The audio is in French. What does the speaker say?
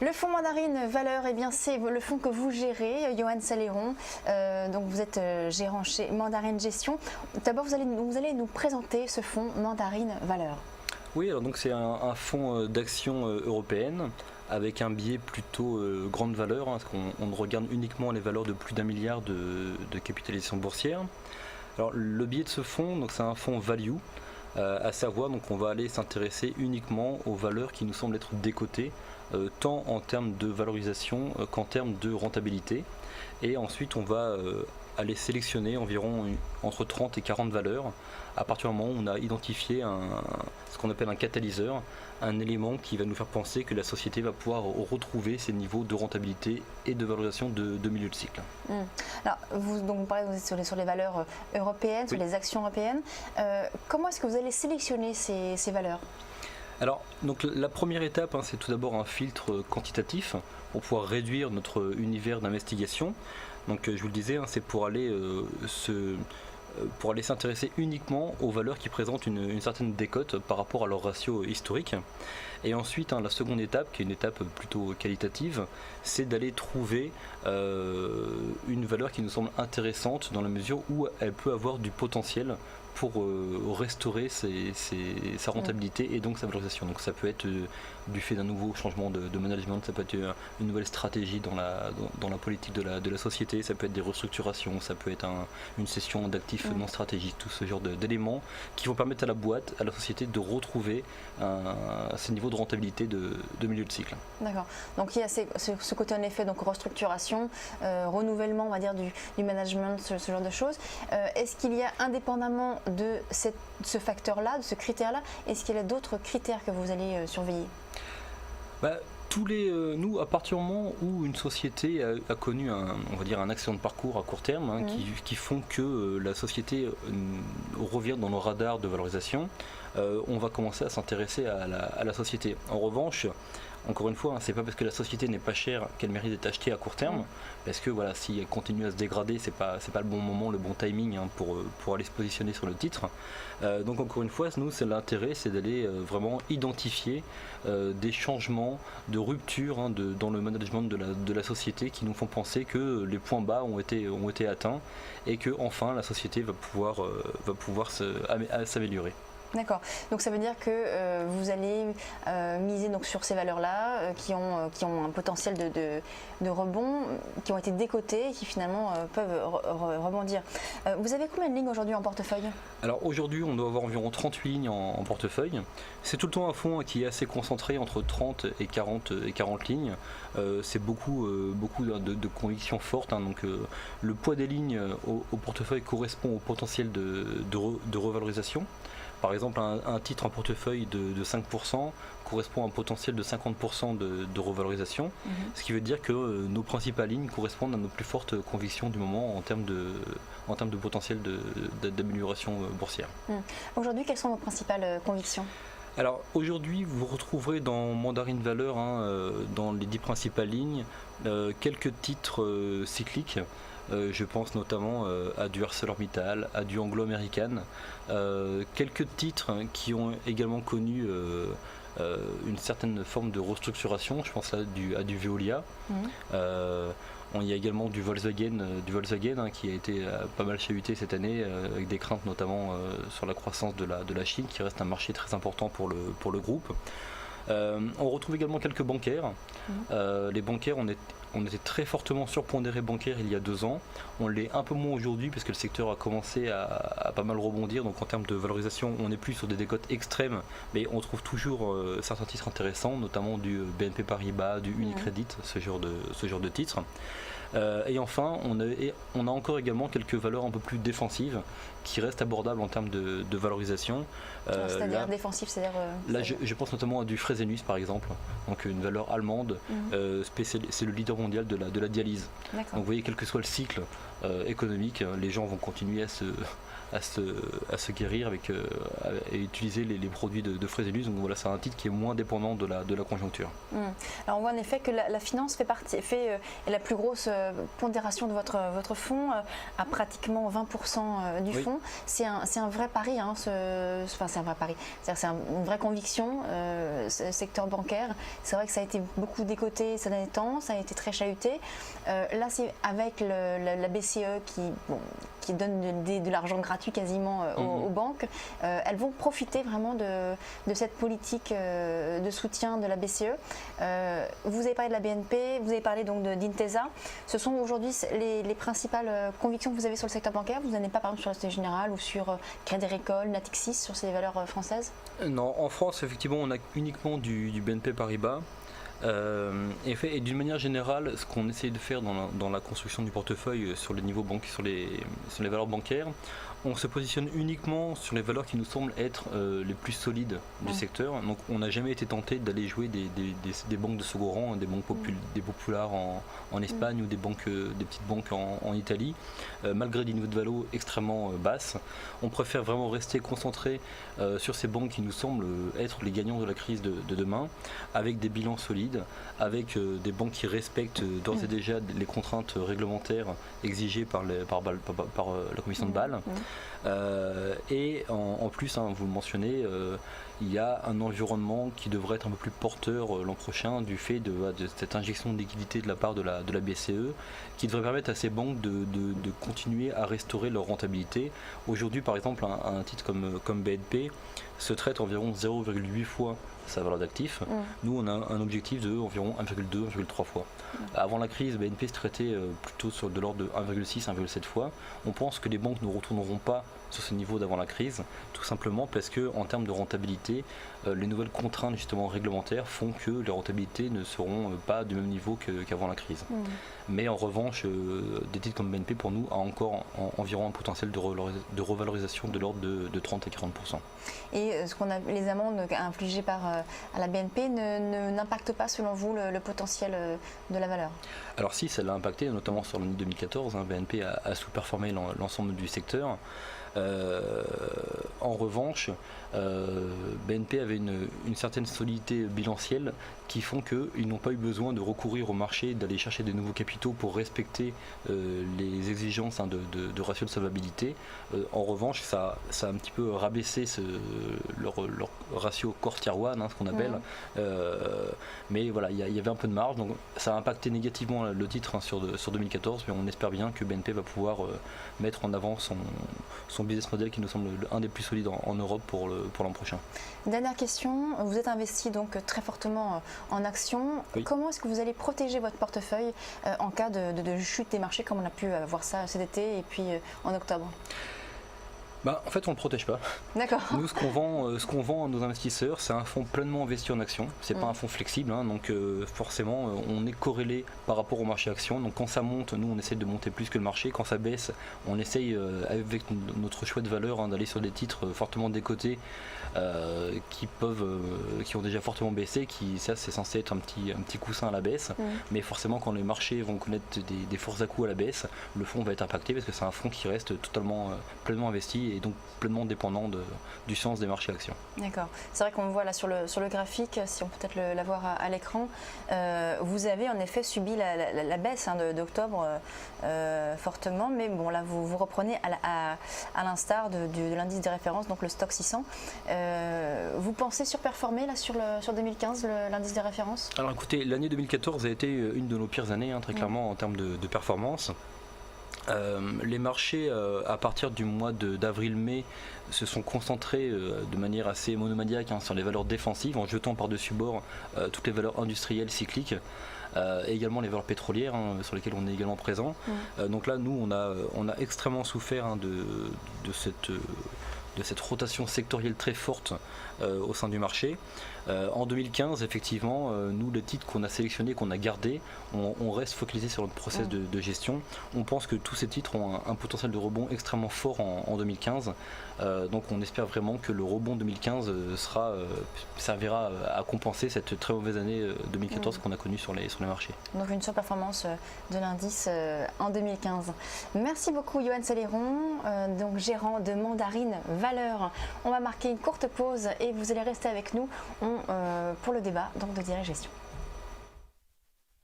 Le fonds Mandarine Valeur, eh bien, c'est le fonds que vous gérez, Johan Saléron. Donc vous êtes gérant chez Mandarine Gestion. D'abord, vous allez nous présenter ce fonds Mandarine Valeur. Oui, alors donc c'est un fonds d'action européenne avec un biais plutôt grande valeur, parce qu'on regarde uniquement les valeurs de plus d'1 milliard de capitalisation boursière. Alors le biais de ce fonds, donc c'est un fonds value, à savoir donc on va aller s'intéresser uniquement aux valeurs qui nous semblent être décotées, tant en termes de valorisation qu'en termes de rentabilité. Et ensuite on va aller sélectionner environ entre 30 et 40 valeurs à partir du moment où on a identifié ce qu'on appelle un catalyseur, un élément qui va nous faire penser que la société va pouvoir retrouver ses niveaux de rentabilité et de valorisation de milieu de cycle. Alors, vous parlez sur les valeurs européennes, sur les actions européennes. Comment est-ce que vous allez sélectionner ces valeurs ? Alors, donc la première étape, c'est tout d'abord un filtre quantitatif pour pouvoir réduire notre univers d'investigation. Donc, je vous le disais, c'est pour aller s'intéresser uniquement aux valeurs qui présentent une certaine décote par rapport à leur ratio historique. Et ensuite, la seconde étape, qui est une étape plutôt qualitative, c'est d'aller trouver une valeur qui nous semble intéressante dans la mesure où elle peut avoir du potentiel pour restaurer sa rentabilité et donc sa valorisation. Donc ça peut être du fait d'un nouveau changement de management, ça peut être une nouvelle stratégie dans la politique de la société, ça peut être des restructurations, ça peut être une cession d'actifs non stratégiques, tout ce genre d'éléments qui vont permettre à la boîte, à la société de retrouver ces niveaux de rentabilité de milieu de cycle. D'accord. Donc il y a ce côté en effet, donc restructuration, renouvellement on va dire du management, ce genre de choses. Est-ce qu'il y a indépendamment de ce facteur-là, de ce critère-là, est-ce qu'il y a d'autres critères que vous allez surveiller ? Nous, à partir du moment où une société a connu un accident de parcours à court terme, qui font que la société revient dans nos radars de valorisation, on va commencer à s'intéresser à la société. En revanche, encore une fois, c'est pas parce que la société n'est pas chère qu'elle mérite d'être achetée à court terme, parce que voilà, si elle continue à se dégrader, c'est pas le bon moment, le bon timing pour aller se positionner sur le titre. Donc encore une fois, nous, l'intérêt, c'est d'aller vraiment identifier des changements de rupture dans le management de la société qui nous font penser que les points bas ont été atteints et que enfin la société va pouvoir s'améliorer. D'accord. Donc ça veut dire que vous allez miser donc sur ces valeurs-là qui ont un potentiel de rebond, qui ont été décotées et qui finalement peuvent rebondir. Vous avez combien de lignes aujourd'hui en portefeuille ? Alors aujourd'hui, on doit avoir environ 38 lignes en portefeuille. C'est tout le temps un fonds qui est assez concentré entre 30 et 40 lignes. C'est beaucoup de convictions fortes. Donc le poids des lignes au portefeuille correspond au potentiel de revalorisation. Par exemple, un titre en portefeuille de 5% correspond à un potentiel de 50% de revalorisation, ce qui veut dire que nos principales lignes correspondent à nos plus fortes convictions du moment en termes de potentiel d'amélioration boursière. Aujourd'hui, quelles sont vos principales convictions ? Alors aujourd'hui, vous retrouverez dans Mandarine Valeur, dans les 10 principales lignes, quelques titres cycliques. Je pense notamment à du ArcelorMittal, à du Anglo-American, quelques titres qui ont également connu une certaine forme de restructuration. Je pense là à du Veolia. Il y a également du Volkswagen qui a été pas mal chahuté cette année, avec des craintes notamment sur la croissance de la Chine, qui reste un marché très important pour le groupe. On retrouve également quelques bancaires. Les bancaires, on était très fortement surpondéré bancaire il y a 2 ans. On l'est un peu moins aujourd'hui parce que le secteur a commencé à pas mal rebondir. Donc en termes de valorisation, on n'est plus sur des décotes extrêmes, mais on trouve toujours certains titres intéressants, notamment du BNP Paribas, du Unicredit, ce genre de titres. Et enfin, on a encore également quelques valeurs un peu plus défensives qui restent abordables en termes de valorisation. C'est-à-dire défensif, là, je pense notamment à du Fresenius par exemple, donc une valeur allemande, c'est le leader mondial de la dialyse. Donc vous voyez, quel que soit le cycle économique, les gens vont continuer à se guérir et utiliser les produits de Fresenius. Donc voilà, c'est un titre qui est moins dépendant de la conjoncture. Alors on voit en effet que la finance est la plus grosse pondération de votre fonds à pratiquement 20% du fonds. C'est un vrai pari, hein, enfin c'est un vrai pari, c'est une vraie conviction, ce secteur bancaire. C'est vrai que ça a été beaucoup décoté ces derniers temps, ça a été très chahuté. Là c'est avec la BCE qui donne de l'argent gratuit quasiment aux banques. Elles vont profiter vraiment de cette politique de soutien de la BCE. Vous avez parlé de la BNP, vous avez parlé donc d'Intesa. Ce sont aujourd'hui les principales convictions que vous avez sur le secteur bancaire. Vous n'en avez pas par exemple sur la Société Générale ou sur Crédit Agricole, Natixis, sur ces valeurs françaises? Non, en France, effectivement, on a uniquement du BNP Paribas. Et d'une manière générale, ce qu'on essaye de faire dans la construction du portefeuille sur les niveaux bancaires, sur les valeurs bancaires, on se positionne uniquement sur les valeurs qui nous semblent être les plus solides du secteur. Donc on n'a jamais été tenté d'aller jouer des banques de second rang, des banques des populaires en Espagne ou des petites banques en Italie, malgré des niveaux de valo extrêmement basses. On préfère vraiment rester concentré sur ces banques qui nous semblent être les gagnants de la crise de demain, avec des bilans solides, avec des banques qui respectent d'ores et déjà les contraintes réglementaires exigées par la commission de Bâle. Et en plus, hein, vous le mentionnez, il y a un environnement qui devrait être un peu plus porteur l'an prochain du fait de cette injection de liquidité de la part de la BCE qui devrait permettre à ces banques de continuer à restaurer leur rentabilité. Aujourd'hui, par exemple, un titre comme BNP se traite environ 0,8 fois sa valeur d'actifs. Nous, on a un objectif de environ 1,2, 1,3 fois. Avant la crise, BNP se traitait plutôt sur de l'ordre de 1,6, 1,7 fois. On pense que les banques ne retourneront pas sur ce niveau d'avant la crise, tout simplement parce que en termes de rentabilité, les nouvelles contraintes justement réglementaires font que les rentabilités ne seront pas du même niveau qu'avant la crise. Mais en revanche, des titres comme BNP pour nous a encore environ un potentiel de revalorisation de l'ordre de 30 à 40%. Et les amendes infligées à la BNP n'impactent pas selon vous le potentiel de la valeur? Alors si, ça l'a impacté, notamment sur l'année 2014. BNP a sous-performé l'ensemble du secteur. En revanche, BNP avait une certaine solidité bilancielle qui font qu'ils n'ont pas eu besoin de recourir au marché, d'aller chercher des nouveaux capitaux pour respecter les exigences de ratio de solvabilité. En revanche, ça a un petit peu rabaissé leur ratio core tier 1, ce qu'on appelle. Mais voilà, il y avait un peu de marge, donc ça a impacté négativement le titre sur 2014, mais on espère bien que BNP va pouvoir mettre en avant son business model qui nous semble un des plus solides en Europe pour l'an prochain. Dernière question, vous êtes investi donc très fortement en actions. Oui. Comment est-ce que vous allez protéger votre portefeuille en cas de chute des marchés comme on a pu voir ça cet été et puis en octobre? En fait, on ne le protège pas. D'accord. Nous, ce qu'on vend à nos investisseurs, c'est un fonds pleinement investi en actions. C'est pas un fonds flexible, donc forcément, on est corrélé par rapport au marché actions. Donc quand ça monte, nous, on essaie de monter plus que le marché. Quand ça baisse, on essaye, avec notre choix de valeur, d'aller sur des titres fortement décotés qui ont déjà fortement baissé. Ça, c'est censé être un petit coussin à la baisse. Mais forcément, quand les marchés vont connaître des forces à coups à la baisse, le fonds va être impacté parce que c'est un fonds qui reste totalement pleinement investi et donc pleinement dépendant du sens des marchés actions. D'accord. C'est vrai qu'on le voit là sur le graphique, si on peut peut-être l'avoir à l'écran. Vous avez en effet subi la baisse d'octobre fortement, mais bon là vous reprenez à l'instar de l'indice des références, donc le stock 600. Vous pensez surperformer là sur 2015 l'indice des références? Alors écoutez, l'année 2014 a été une de nos pires années, très clairement en termes de performance. Les marchés à partir du mois d'avril-mai se sont concentrés de manière assez monomaniaque sur les valeurs défensives en jetant par-dessus bord toutes les valeurs industrielles cycliques et également les valeurs pétrolières sur lesquelles on est également présent. Donc là nous on a extrêmement souffert de cette rotation sectorielle très forte au sein du marché. En 2015, effectivement, nous, les titres qu'on a sélectionnés, qu'on a gardés, on reste focalisé sur notre process de gestion. On pense que tous ces titres ont un potentiel de rebond extrêmement fort en 2015. Donc on espère vraiment que le rebond 2015 servira à compenser cette très mauvaise année 2014 qu'on a connue sur les marchés. Donc une surperformance de l'indice en 2015. Merci beaucoup Yoann Soleron, donc gérant de Mandarine Valeurs. On va marquer une courte pause et vous allez rester avec nous pour le débat donc de Direct Gestion.